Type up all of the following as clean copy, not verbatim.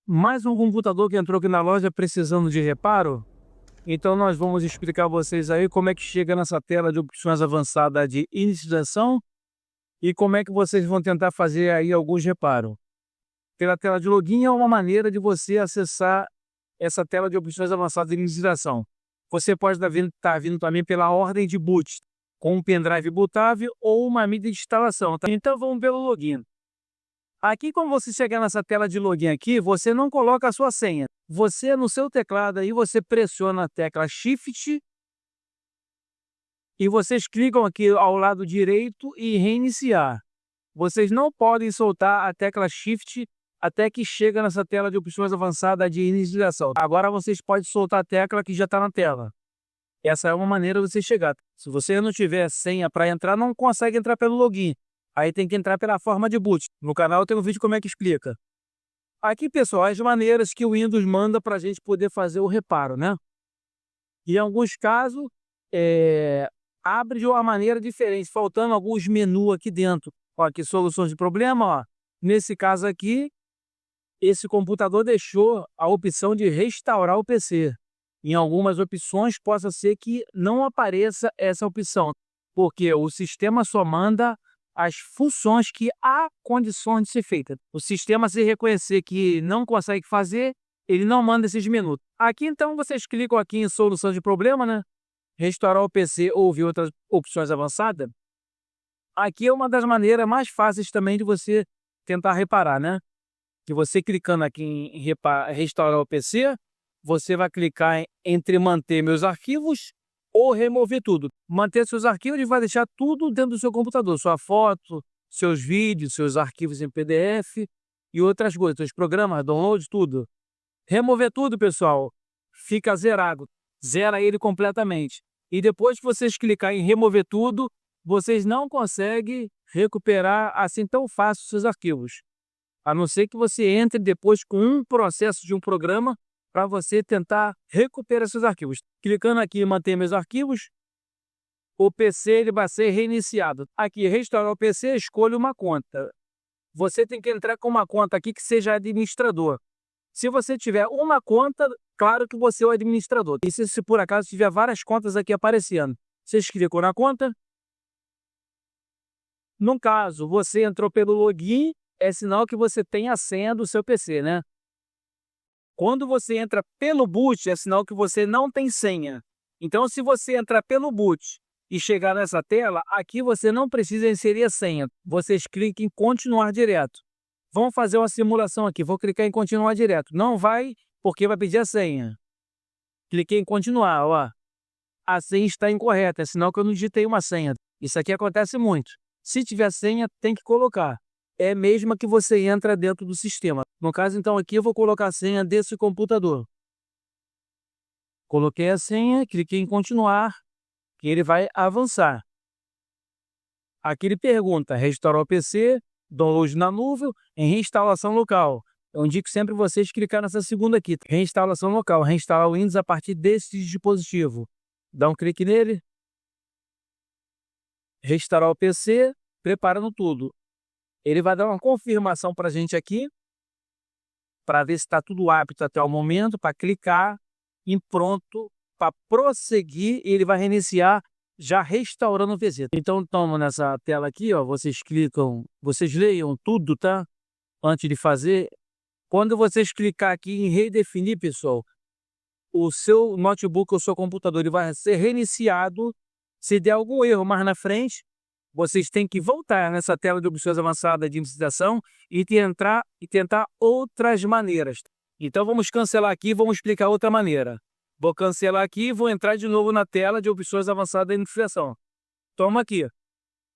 Mais um computador que entrou aqui na loja precisando de reparo. Então nós vamos explicar a vocês aí como é que chega nessa tela de opções avançada de inicialização e como é que vocês vão tentar fazer aí alguns reparos. Pela tela de login é uma maneira de você acessar essa tela de opções avançadas de inicialização. Você pode estar vindo também pela ordem de boot, com um pendrive bootável ou uma mídia de instalação. Tá? Então vamos pelo login. Aqui, quando você chegar nessa tela de login aqui, você não coloca a sua senha. Você, no seu teclado aí, você pressiona a tecla Shift e vocês clicam aqui ao lado direito e reiniciar. Vocês não podem soltar a tecla Shift até que chega nessa tela de opções avançada de inicialização. Agora vocês podem soltar a tecla que já está na tela. Essa é uma maneira de você chegar. Se você não tiver senha para entrar, não consegue entrar pelo login. Aí tem que entrar pela forma de boot. No canal tem um vídeo como é que explica. Aqui, pessoal, as maneiras que o Windows manda para a gente poder fazer o reparo, né? E em alguns casos, abre de uma maneira diferente, faltando alguns menus aqui dentro. Ó, aqui, soluções de problema, ó. Nesse caso aqui, esse computador deixou a opção de restaurar o PC. Em algumas opções, possa ser que não apareça essa opção, porque o sistema só manda as funções que há condições de ser feita. O sistema, se reconhecer que não consegue fazer, ele não manda esses menus. Aqui, então, vocês clicam aqui em solução de problema, né? Restaurar o PC ou ouvir outras opções avançadas. Aqui é uma das maneiras mais fáceis também de você tentar reparar, né? Que você clicando aqui em restaurar o PC, você vai clicar entre manter meus arquivos ou remover tudo. Manter seus arquivos, ele vai deixar tudo dentro do seu computador. Sua foto, seus vídeos, seus arquivos em PDF e outras coisas. Seus programas, download, tudo. Remover tudo, pessoal, fica zerado. Zera ele completamente. E depois que vocês clicarem em remover tudo, vocês não conseguem recuperar assim tão fácil seus arquivos. A não ser que você entre depois com um processo de um programa para você tentar recuperar seus arquivos. Clicando aqui em manter meus arquivos, o PC ele vai ser reiniciado. Aqui, restaurar o PC, escolha uma conta. Você tem que entrar com uma conta aqui que seja administrador. Se você tiver uma conta, claro que você é o administrador. E se por acaso tiver várias contas aqui aparecendo, vocês clicam na conta. No caso, você entrou pelo login, é sinal que você tem a senha do seu PC, né? Quando você entra pelo boot, é sinal que você não tem senha. Então, se você entrar pelo boot e chegar nessa tela, aqui você não precisa inserir a senha. Vocês clicam em continuar direto. Vamos fazer uma simulação aqui. Vou clicar em continuar direto. Não vai, porque vai pedir a senha. Cliquei em continuar, ó. A senha está incorreta, é sinal que eu não digitei uma senha. Isso aqui acontece muito. Se tiver senha, tem que colocar. É mesmo que você entra dentro do sistema. No caso, então, aqui eu vou colocar a senha desse computador. Coloquei a senha, cliquei em continuar, que ele vai avançar. Aqui ele pergunta, restaurar o PC, download na nuvem, em reinstalação local. Eu indico sempre vocês clicar nessa segunda aqui, reinstalação local, reinstalar o Windows a partir desse dispositivo. Dá um clique nele. Restaurar o PC, preparando tudo. Ele vai dar uma confirmação para a gente aqui, para ver se está tudo apto até o momento, para clicar em pronto, para prosseguir, e ele vai reiniciar, já restaurando o PC. Então, estamos nessa tela aqui, ó, vocês clicam, vocês leiam tudo, tá? Antes de fazer. Quando vocês clicar aqui em redefinir, pessoal, o seu notebook ou seu computador ele vai ser reiniciado. Se der algum erro mais na frente, vocês têm que voltar nessa tela de opções avançadas de inicialização e tentar outras maneiras. Então vamos cancelar aqui e vamos explicar outra maneira. Vou cancelar aqui e vou entrar de novo na tela de opções avançadas de inicialização. Toma aqui.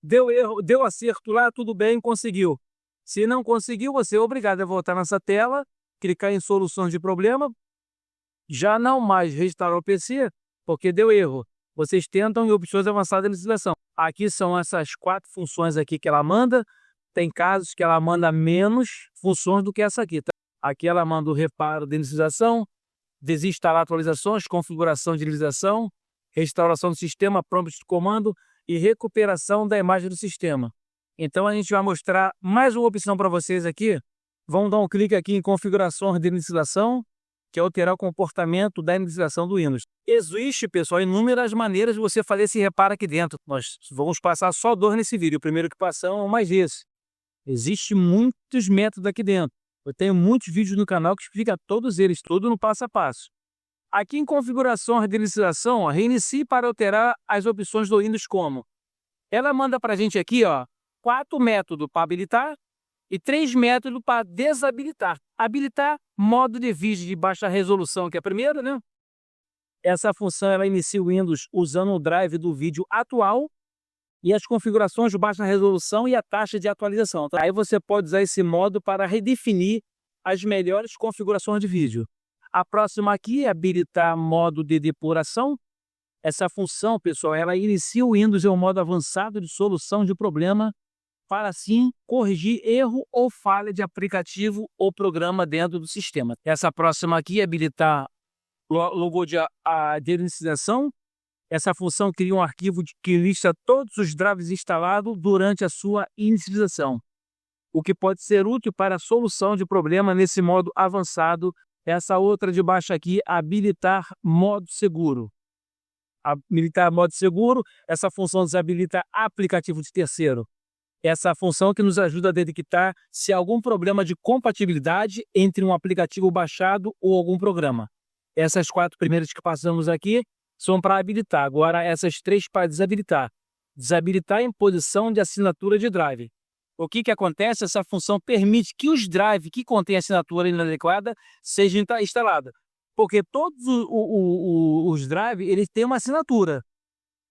Deu erro, deu acerto lá, tudo bem, conseguiu. Se não conseguiu, você é obrigado a voltar nessa tela, clicar em soluções de problema. Já não mais restaurar o PC, porque deu erro. Vocês tentam em opções avançadas de inicialização. Aqui são essas 4 funções aqui que ela manda. Tem casos que ela manda menos funções do que essa aqui. Tá? Aqui ela manda o reparo de inicialização, desinstalar atualizações, configuração de inicialização, restauração do sistema, prompt de comando e recuperação da imagem do sistema. Então a gente vai mostrar mais uma opção para vocês aqui Vamos dar um clique aqui em configurações de inicialização, que é alterar o comportamento da inicialização do Windows. Existe, pessoal, inúmeras maneiras de você fazer esse reparo aqui dentro. Nós vamos passar só dois nesse vídeo. O primeiro que passamos é mais esse. Existem muitos métodos aqui dentro. Eu tenho muitos vídeos no canal que explica todos eles, tudo no passo a passo. Aqui em configurações de inicialização, reinicie para alterar as opções do Windows como. Ela manda para a gente aqui, 4 métodos para habilitar e 3 métodos para desabilitar. Habilitar modo de vídeo de baixa resolução, que é a primeira, né? Essa função ela inicia o Windows usando o drive do vídeo atual e as configurações de baixa resolução e a taxa de atualização. Tá? Aí você pode usar esse modo para redefinir as melhores configurações de vídeo. A próxima aqui é habilitar modo de depuração. Essa função, pessoal, ela inicia o Windows em um modo avançado de solução de problema para assim corrigir erro ou falha de aplicativo ou programa dentro do sistema. Essa próxima aqui é habilitar logo de inicialização. Essa função cria um arquivo que lista todos os drives instalados durante a sua inicialização, o que pode ser útil para a solução de problema nesse modo avançado. Essa outra de baixo aqui, habilitar modo seguro. Habilitar modo seguro, essa função desabilita aplicativo de terceiro. Essa função que nos ajuda a detectar se há algum problema de compatibilidade entre um aplicativo baixado ou algum programa. Essas 4 primeiras que passamos aqui são para habilitar. Agora essas 3 para desabilitar. Desabilitar em posição de assinatura de drive. O que acontece? Essa função permite que os drives que contêm assinatura inadequada sejam instalados. Porque todos os drives eles têm uma assinatura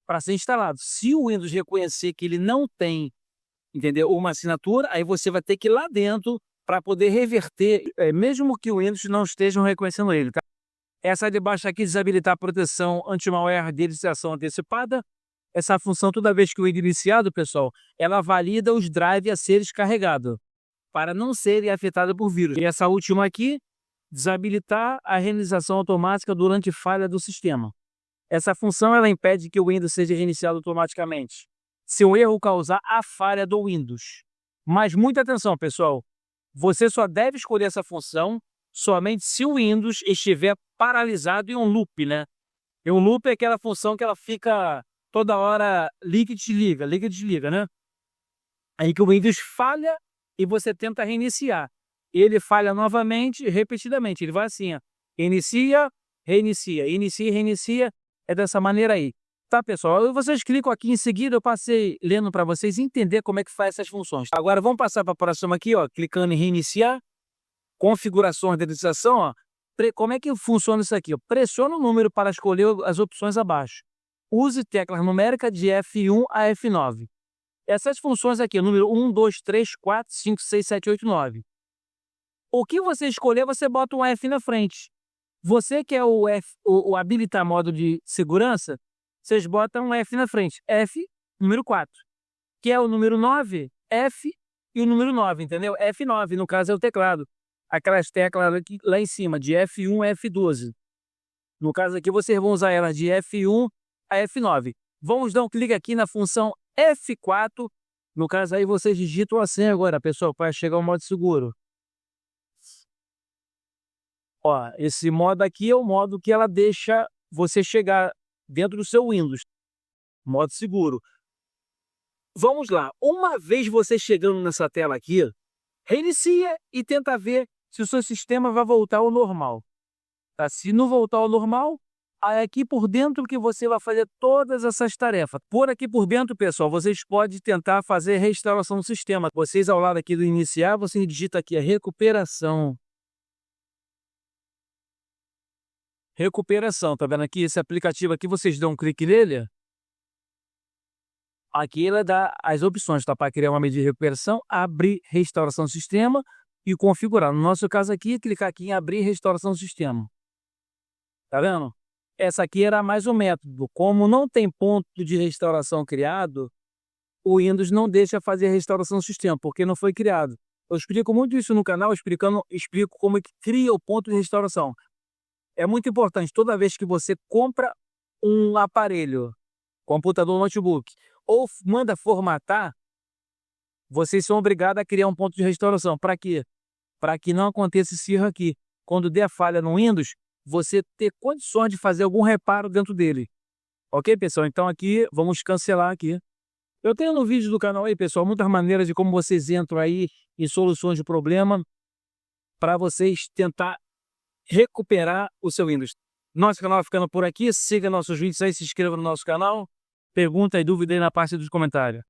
para ser instalado. Se o Windows reconhecer que ele não tem, entendeu, uma assinatura, aí você vai ter que ir lá dentro para poder reverter, mesmo que o Windows não esteja reconhecendo ele. Tá? Essa de baixo aqui, desabilitar a proteção anti-malware de iniciação antecipada. Essa função, toda vez que o Windows é iniciado, pessoal, ela valida os drives a serem descarregados, para não serem afetados por vírus. E essa última aqui, desabilitar a reiniciação automática durante falha do sistema. Essa função ela impede que o Windows seja reiniciado automaticamente, se o erro causar a falha do Windows. Mas muita atenção, pessoal, você só deve escolher essa função somente se o Windows estiver paralisado em um loop, né? E um loop é aquela função que ela fica toda hora liga e desliga, né? Aí que o Windows falha e você tenta reiniciar. Ele falha novamente, repetidamente. Ele vai assim, inicia, reinicia, inicia, reinicia. É dessa maneira aí. Tá, pessoal? Vocês clicam aqui em seguida, eu passei lendo para vocês entender como é que faz essas funções. Agora vamos passar para a próxima aqui, clicando em reiniciar. Configurações de inicialização, como é que funciona isso aqui? Pressiona o número para escolher as opções abaixo. Use teclas numéricas de F1 a F9. Essas funções aqui, número 1, 2, 3, 4, 5, 6, 7, 8, 9. O que você escolher, você bota um F na frente. Você quer o habilitar modo de segurança, vocês botam um F na frente. F, número 4. Que é o número 9, F e o número 9, entendeu? F9, no caso é o teclado. Aquelas teclas aqui, lá em cima, de F1 a F12. No caso aqui, vocês vão usar ela de F1 a F9. Vamos dar um clique aqui na função F4. No caso aí, vocês digitam assim agora, pessoal, para chegar ao modo seguro. Esse modo aqui é o modo que ela deixa você chegar dentro do seu Windows. Modo seguro. Vamos lá. Uma vez você chegando nessa tela aqui, reinicia e tenta ver se o seu sistema vai voltar ao normal. Tá? Se não voltar ao normal, é aqui por dentro que você vai fazer todas essas tarefas. Por aqui por dentro, pessoal, vocês podem tentar fazer restauração do sistema. Vocês, ao lado aqui do iniciar, você digita aqui a recuperação. Recuperação, tá vendo aqui? Esse aplicativo aqui, vocês dão um clique nele. Aqui ela dá as opções, tá? Para criar uma medida de recuperação, abrir restauração do sistema e configurar. No nosso caso aqui, clicar aqui em abrir restauração do sistema. Tá vendo? Essa aqui era mais um método. Como não tem ponto de restauração criado, o Windows não deixa fazer a restauração do sistema, porque não foi criado. Eu explico muito isso no canal, explico como é que cria o ponto de restauração. É muito importante, toda vez que você compra um aparelho, computador, notebook, ou manda formatar, vocês são obrigados a criar um ponto de restauração. Para quê? para que não aconteça esse erro aqui. Quando der falha no Windows, você ter condições de fazer algum reparo dentro dele. Ok, pessoal? Então aqui, vamos cancelar aqui. Eu tenho no vídeo do canal aí, pessoal, muitas maneiras de como vocês entram aí em soluções de problema para vocês tentar recuperar o seu Windows. Nosso canal vai ficando por aqui. Siga nossos vídeos aí, se inscreva no nosso canal. Pergunta e dúvida aí na parte dos comentários.